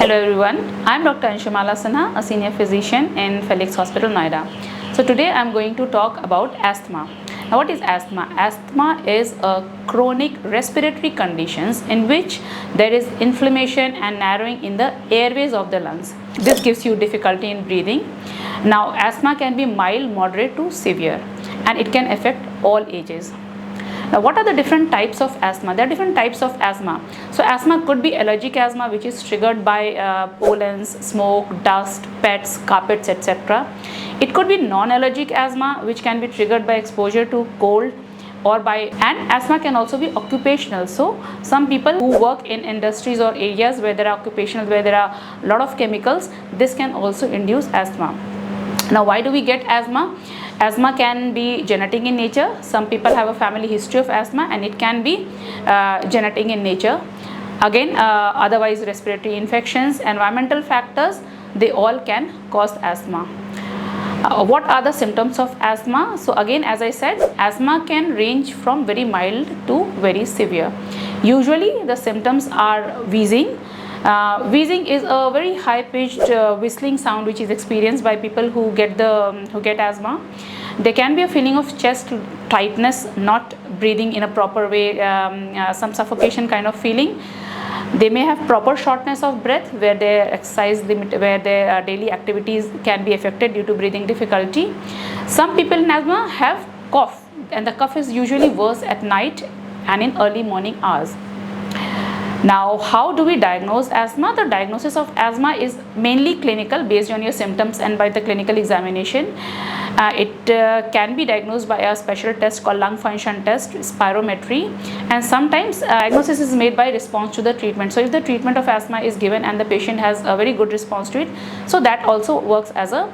Hello everyone, I am Dr. Anshumala Sinha, a senior physician in Felix Hospital, Noida. So today I am going to talk about asthma. Now what is asthma? Asthma is a chronic respiratory conditions in which there is inflammation and narrowing in the airways of the lungs. This gives you difficulty in breathing. Now asthma can be mild, moderate to severe, and it can affect all ages. Now, what are the different types of asthma? There are different types of asthma. So, asthma could be allergic asthma, which is triggered by pollens, smoke, dust, pets, carpets, etc. It could be non-allergic asthma, which can be triggered by exposure to cold and asthma can also be occupational. So, some people who work in industries or areas where there are occupational, where there are a lot of chemicals, this can also induce asthma. Now, why do we get asthma? Asthma can be genetic in nature. Some people have a family history of asthma and it can be genetic in nature. Again, otherwise respiratory infections, environmental factors, they all can cause asthma. What are the symptoms of asthma? So again, as I said, asthma can range from very mild to very severe. Usually the symptoms are wheezing. Wheezing is a very high-pitched whistling sound which is experienced by people who get asthma. There can be a feeling of chest tightness, not breathing in a proper way, some suffocation kind of feeling. They may have proper shortness of breath where their exercise limit, where their daily activities can be affected due to breathing difficulty. Some people in asthma have cough, and the cough is usually worse at night and in early morning hours. Now, how do we diagnose asthma? The diagnosis of asthma is mainly clinical based on your symptoms and by the clinical examination. It can be diagnosed by a special test called lung function test, spirometry, and sometimes diagnosis is made by response to the treatment. So, if the treatment of asthma is given and the patient has a very good response to it, so that also works as a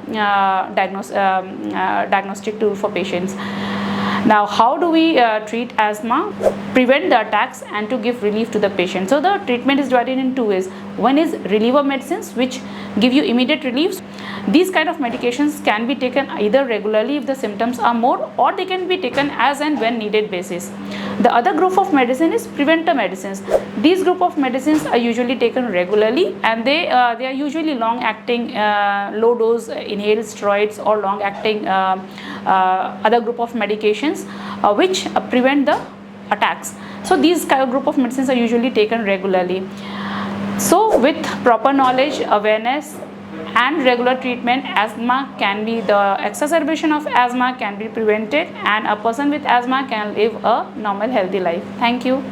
diagnostic tool for patients. Now, how do we treat asthma? Prevent the attacks and to give relief to the patient. So, the treatment is divided in two ways. One is reliever medicines which give you immediate relief. These kind of medications can be taken either regularly if the symptoms are more, or they can be taken as and when needed basis. The other group of medicine is preventer medicines. These group of medicines are usually taken regularly and they are usually long acting low dose inhaled steroids or long acting other group of medications which prevent the attacks. So these kind of group of medicines are usually taken regularly. So with proper knowledge, awareness and regular treatment, the exacerbation of asthma can be prevented and a person with asthma can live a normal healthy life. Thank you.